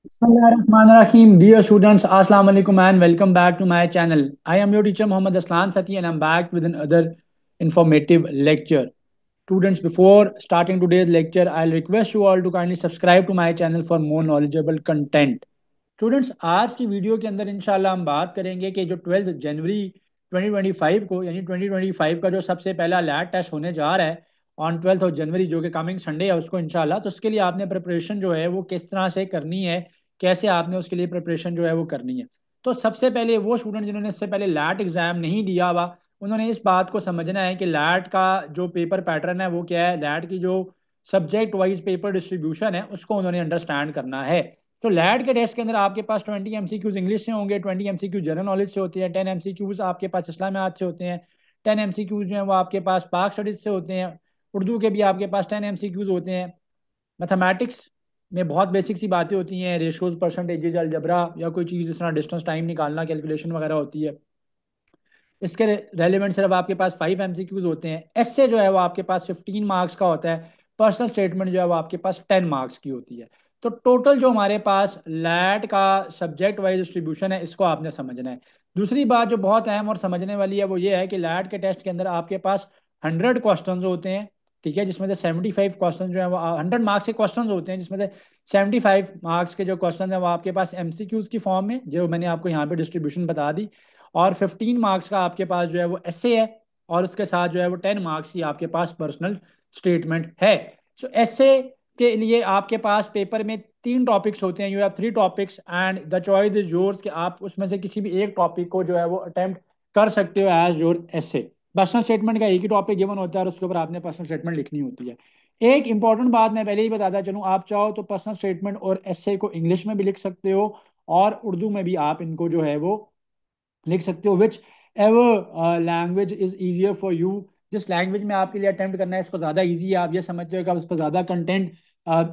Bismillahirrahmanirrahim. Dear students, Assalamu alaikum and welcome back to my channel. I am your teacher Muhammad Aslan Sati and I'm back with another informative lecture. Students, before starting today's lecture, I'll request you all to kindly subscribe to my channel for more knowledgeable content. Students, आज की video के अंदर इंशाल्लाह हम बात करेंगे कि जो 12 जनवरी 2025 को यानी 2025 का जो सबसे पहला लैब टेस्ट होने जा रहा है ऑन 12 जनवरी, जो कि कमिंग संडे है उसको इंशाल्लाह, तो उसके लिए आपने प्रिपरेशन जो है वो किस तरह से करनी है, कैसे आपने उसके लिए प्रिपरेशन जो है वो करनी है। तो सबसे पहले वो स्टूडेंट जिन्होंने इससे पहले लैट एग्जाम नहीं दिया हुआ, उन्होंने इस बात को समझना है कि लैट का जो पेपर पैटर्न है वो क्या है, लैट की जो सब्जेक्ट वाइज पेपर डिस्ट्रीब्यूशन है उसको उन्होंने अंडरस्टैंड करना है। तो लैट के टेस्ट के अंदर आपके पास 20 MCQs इंग्लिश से होंगे, 20 MCQ जनरल नॉलेज से होते हैं, 10 MCQs आपके पास इस्लामियात से होते हैं, 10 MCQs जो है वो आपके पास पाक स्टडीज से होते हैं, उर्दू के भी आपके पास 10 MCQs होते हैं। मैथमेटिक्स में बहुत बेसिक सी बातें होती हैं, रेशोज, परसेंटेजेस, अलजबरा या कोई चीज़ जिस तरह डिस्टेंस टाइम निकालना, कैलकुलेशन वगैरह होती है। इसके रेलिवेंट सिर्फ आपके पास 5 MCQs होते हैं। एसए जो है वो आपके पास 15 मार्क्स का होता है। पर्सनल स्टेटमेंट जो है वो आपके पास 10 मार्क्स की होती है। तो टोटल जो हमारे पास लैट का सब्जेक्ट वाइज डिस्ट्रीब्यूशन है इसको आपने समझना है। दूसरी बात जो बहुत अहम और समझने वाली है वो ये है कि लैट के टेस्ट के अंदर आपके पास 100 क्वेश्चन होते हैं। ठीक है, जिसमें से 75 क्वेश्चन जो है वो 100 मार्क्स के क्वेश्चन होते हैं, जिसमें से 75 मार्क्स के जो क्वेश्चन है वो आपके पास MCQs की फॉर्म में, जो मैंने आपको यहाँ पे डिस्ट्रीब्यूशन बता दी। और 15 मार्क्स का आपके पास जो है वो एसए है। और उसके साथ जो है वो 10 मार्क्स की आपके पास पर्सनल स्टेटमेंट है। सो एसए के लिए आपके पास पेपर में 3 टॉपिक्स होते हैं। You have 3 topics and the choice is yours, कि आप उसमें से किसी भी एक टॉपिक को जो है वो अटेम्प्ट कर सकते हो as your essay. Personal statement का एक ही टॉपिक गिवन होता है और उसके ऊपर आपने पर्सनल स्टेटमेंट लिखनी होती है। एक इंपॉर्टेंट बात मैं पहले ही बताता चलूँ, आप चाहो तो पर्सनल स्टेटमेंट और एसए को इंग्लिश में भी लिख सकते हो और उर्दू में भी आप इनको जो है वो लिख सकते हो। Which ever language is easier for you, जिस लैंग्वेज में आपके लिए अटेम्प्ट करना है इसको ज़्यादा ईजी है, आप ये समझते हो कि आप उस पर ज़्यादा कंटेंट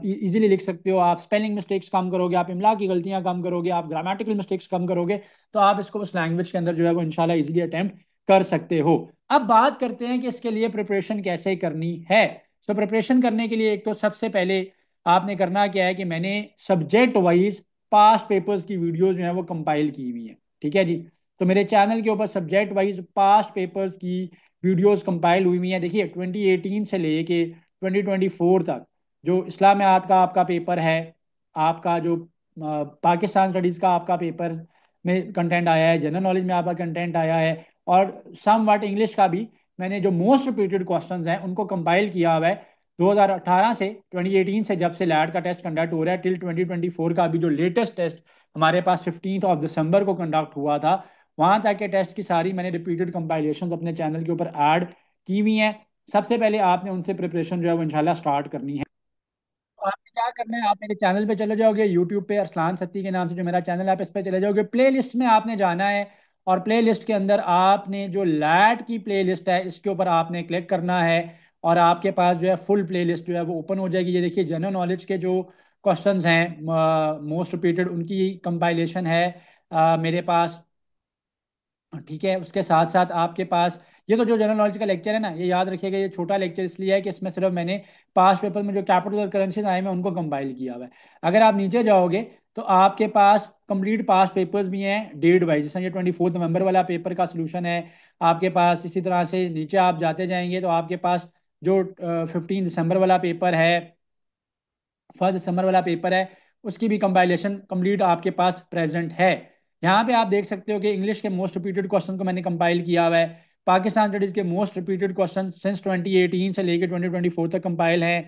इजीली लिख सकते हो, आप स्पेलिंग मिस्टेक्स कम करोगे, आप इमला की गलतियां कम करोगे, आप ग्रामेटिकल मिस्टेक्स कम करोगे, तो आप इसको उस लैंग्वेज के अंदर जो है वो इंशाल्लाह इजीली अटेम्प्ट कर सकते हो। अब बात करते हैं कि इसके लिए प्रिपरेशन कैसे करनी है। सो प्रिपरेशन करने के लिए एक तो सबसे पहले आपने करना क्या है कि मैंने सब्जेक्ट वाइज पास्ट पेपर्स की वीडियोज जो है वो कंपाइल की हुई है। ठीक है जी। तो मेरे चैनल के ऊपर सब्जेक्ट वाइज पास्ट पेपर्स की वीडियोस कंपाइल हुई हुई हैं। देखिए 2018 से लेके 2024 तक जो इस्लामियात का आपका पेपर है, आपका जो पाकिस्तान स्टडीज़ का आपका पेपर में कंटेंट आया है, जनरल नॉलेज में आपका कंटेंट आया है, और सम वाट इंग्लिश का भी मैंने जो मोस्ट रिपीटेड क्वेश्चंस हैं उनको कंपाइल किया हुआ है। 2018 से 2018 से जब से लैट का टेस्ट कंडक्ट हो रहा है टिल 2024 का अभी जो लेटेस्ट टेस्ट हमारे पास 15 दिसंबर को कंडक्ट हुआ था, वहां तक के टेस्ट की सारी मैंने रिपीटेड कंपाइलेशन अपने चैनल के ऊपर ऐड की हुई हैं। सबसे पहले आपने उनसे प्रिपरेशन जो है वो इंशाल्लाह स्टार्ट करनी है। तो आपने क्या करना है, आप मेरे चैनल पे चले जाओगे, यूट्यूब पे अरसलान सत्ती के नाम से जो मेरा चैनल है, आप इस पे चले जाओगे, प्ले लिस्ट में आपने जाना है। और प्ले लिस्ट के अंदर आपने जो लैट की प्ले लिस्ट है इसके ऊपर आपने क्लिक करना है। और आपके पास जो है फुल प्ले लिस्ट जो है वो ओपन हो जाएगी। ये देखिए जनरल नॉलेज के जो क्वेश्चंस हैं मोस्ट रिपीटेड उनकी कंपाइलेशन है मेरे पास। ठीक है, उसके साथ साथ आपके पास ये तो जो जनरल नॉलेज का लेक्चर है ना, ये याद रखिएगा, ये छोटा लेक्चर इसलिए है कि इसमें सिर्फ मैंने पास पेपर में जो कैपिटल और करेंसीज आए हैं उनको कंपाइल किया हुआ है। अगर आप नीचे जाओगे तो आपके पास कंप्लीट पास पेपर्स भी हैं डेट वाइज, जैसे ये 24 नवंबर वाला पेपर का सोल्यूशन है आपके पास। इसी तरह से नीचे आप जाते जाएंगे तो आपके पास जो 15 दिसंबर वाला पेपर है, 1 दिसंबर वाला पेपर है, उसकी भी कंपाइलेशन कंप्लीट आपके पास प्रेजेंट है। यहाँ पे आप देख सकते हो कि इंग्लिश के मोस्ट रिपीटेड क्वेश्चन को मैंने कंपाइल किया हुआ है। पाकिस्तान स्टडीज के मोस्ट रिपीटेड क्वेश्चन सिंस 2018 से लेकर 2024 तक कंपाइल हैं।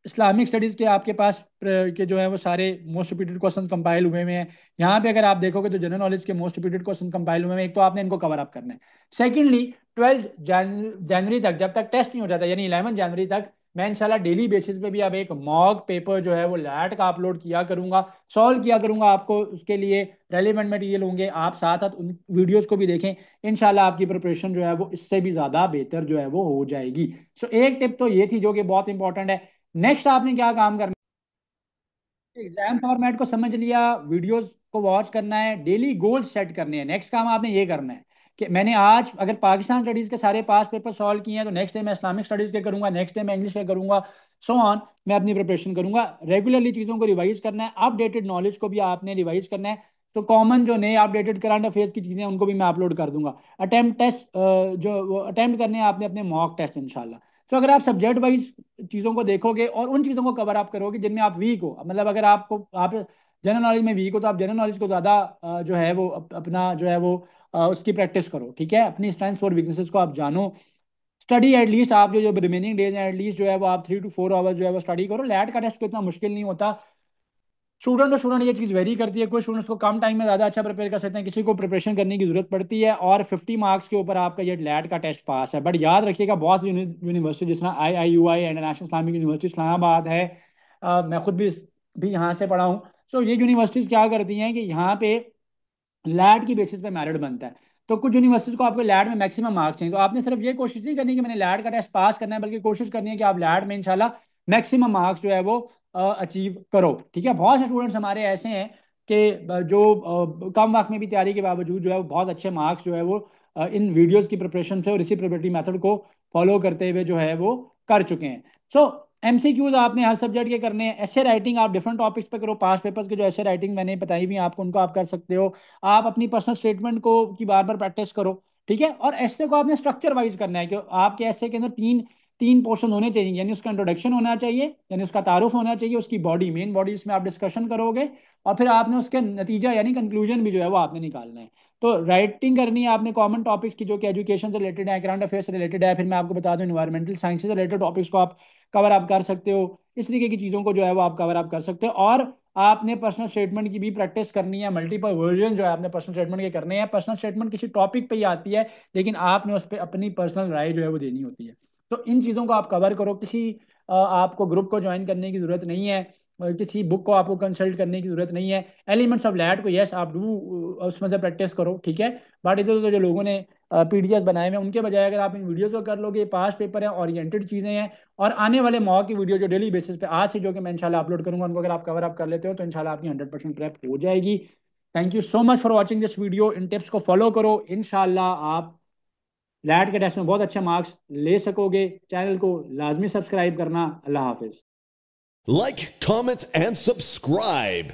इस्लामिक स्टडीज के आपके पास के जो है वो सारे मोस्ट रिपीटेड क्वेश्चन कंपाइल हुए हुए हैं। यहाँ पे अगर आप देखोगे तो जनरल नॉलेज के मोस्ट रिपीटेड क्वेश्चन कंपाइल हुए हैं। एक तो आपने इनको कवर अप करना है। सेकेंडली 12 जनवरी तक, जब तक टेस्ट नहीं हो जाता यानी 11 जनवरी तक, मैं इंशाल्लाह डेली बेसिस पे भी अब एक मॉक पेपर जो है वो लैट का अपलोड किया करूंगा, सॉल्व किया करूंगा। आपको उसके लिए रेलिवेंट मटेरियल होंगे, आप साथ साथ उन वीडियोस को भी देखें। इंशाल्लाह आपकी प्रिपरेशन जो है वो इससे भी ज़्यादा बेहतर जो है वो हो जाएगी। सो एक टिप तो ये थी जो कि बहुत इंपॉर्टेंट है। नेक्स्ट आपने क्या काम करना है, एग्जाम फॉर्मेट को समझ लिया, वीडियोस को वॉच करना है, डेली गोल्स सेट करने हैं। नेक्स्ट काम आपने ये करना है कि मैंने आज अगर पाकिस्तान स्टडीज़ के सारे पास पेपर सॉल्व किए हैं तो नेक्स्ट डे मैं इस्लामिक स्टडीज़ के करूंगा, नेक्स्ट डे मैं इंग्लिश के करूंगा, सो ऑन। मैं अपनी प्रिपरेशन करूंगा। रेगुलरली चीज़ों को रिवाइज करना है, अपडेटेड नॉलेज को भी आपने रिवाइज करना है। तो कॉमन जो नए अपडेटेड करंट अफेयर्स की चीज़ें हैं उनको भी मैं अपलोड कर दूंगा। अटेम्प्ट टेस्ट जो वो अटेम्प्ट करने हैं आपने अपने मॉक टेस्ट इंशाल्लाह। तो अगर आप सब्जेक्ट वाइज चीज़ों को देखोगे और उन चीज़ों को कवर अप करोगे जिनमें आप वीक हो, मतलब अगर आपको आप जनरल नॉलेज में वीक हो तो आप जनरल नॉलेज को ज़्यादा जो है वो अपना जो है वो उसकी प्रैक्टिस करो, ठीक है। अपनी स्ट्रेंथ्स और वीकनेसेस को आप जानो। स्टडी एटलीस्ट आप जो जो रिमेनिंग डेज हैं एटलीस्ट जो है वो आप 3 to 4 आवर्स जो है वो स्टडी करो। लैट का टेस्ट को इतना मुश्किल नहीं होता। स्टूडेंट तो स्टूडेंट ये चीज़ वेरी करती है, कुछ स्टूडेंट्स को कम टाइम में ज़्यादा अच्छा प्रिपेयर कर सकते हैं, किसी को प्रिपरेशन करने की जरूरत पड़ती है। और 50 मार्क्स के ऊपर आपका ये लैट का टेस्ट पास है। बट याद रखिएगा बहुत यूनिवर्सिटी जिस तरह IIUI international Islamic university Islamabad है, मैं खुद भी यहाँ से पढ़ा हूँ। सो ये यूनिवर्सिटीज़ क्या करती हैं कि यहाँ पे लैट की बेसिस पे मेरिट बनता है। तो कुछ यूनिवर्सिटी को आपको लैट में मैक्सिमम मार्क्स चाहिए, तो आपने सिर्फ ये कोशिश नहीं करनी कि मैंने लैट का टेस्ट पास करना है, बल्कि कोशिश करनी है कि आप लैट में इंशाल्लाह मैक्सिमम मार्क्स जो है वो अचीव करो, ठीक है। बहुत से स्टूडेंट्स हमारे ऐसे हैं कि जो कम वक्त में भी तैयारी के बावजूद जो है वो बहुत अच्छे मार्क्स जो है वो इन वीडियोस की प्रिपरेशन से और इसी प्रिपरेटरी मेथड को फॉलो करते हुए जो है वो कर चुके हैं। सो MCQs आपने हर सब्जेक्ट के करने हैं। ऐसे राइटिंग आप डिफरेंट टॉपिक्स पे करो। पास पेपर्स के जो ऐसे राइटिंग मैंने बताई हुई आपको उनको आप कर सकते हो। आप अपनी पर्सनल स्टेटमेंट को की बार बार प्रैक्टिस करो, ठीक है। और ऐसे को आपने स्ट्रक्चर वाइज करना है कि आपके ऐसे के अंदर तीन तीन पोर्शन होने चाहिए। यानी उसका इंट्रोडक्शन होना चाहिए, यानी उसका तारुफ होना चाहिए, उसकी बॉडी मेन बॉडी इसमें आप डिस्कशन करोगे, और फिर आपने उसके नतीजा यानी कंक्लूजन भी जो है वो आपने निकालना है। तो राइटिंग करनी है आपने कॉमन टॉपिक्स की जो कि एजुकेशन से रिलेटेड है, करंट अफेयर से रिलेटेड है। फिर मैं आपको बता दूं इन्वायरमेंटल साइंस से रिलेटेड टॉपिक्स को आप कवर अप कर सकते हो। इस तरीके की चीज़ों को जो है वो आप कवर अप कर सकते हो। और आपने पर्सनल स्टेटमेंट की भी प्रैक्टिस करनी है। मल्टीपल वर्जन जो है आपने पर्सनल स्टेटमेंट के करने हैं। पर्सनल स्टेटमेंट किसी टॉपिक पे ही आती है, लेकिन आपने उस पर अपनी पर्सनल राय जो है वो देनी होती है। तो इन चीज़ों को आप कवर करो। किसी आपको ग्रुप को ज्वाइन करने की ज़रूरत नहीं है, किसी बुक को आपको कंसल्ट करने की ज़रूरत नहीं है। एलिमेंट्स ऑफ लैट को यस आप डू उसमें से प्रैक्टिस करो, ठीक है। बट इधर उधर जो लोगों ने PDF बनाए हुए हैं उनके बजाय अगर आप इन वीडियोज़ को कर लोगे, पास पेपर है, ओरिएंटेड चीज़ें हैं, और आने वाले मॉक की वीडियो जो डेली बेसिस पे आज से जो कि मैं इंशाल्लाह अपलोड करूंगा उनको अगर आप कवर अप कर लेते हो तो इंशाल्लाह आपकी 100% प्रेप हो जाएगी। Thank you so much for watching this video. In tips को फॉलो करो, इंशाल्लाह आप लैट के टेस्ट में बहुत अच्छे मार्क्स ले सकोगे। चैनल को लाजमी सब्सक्राइब करना। अल्लाह हाफिज। Like, comment, and subscribe.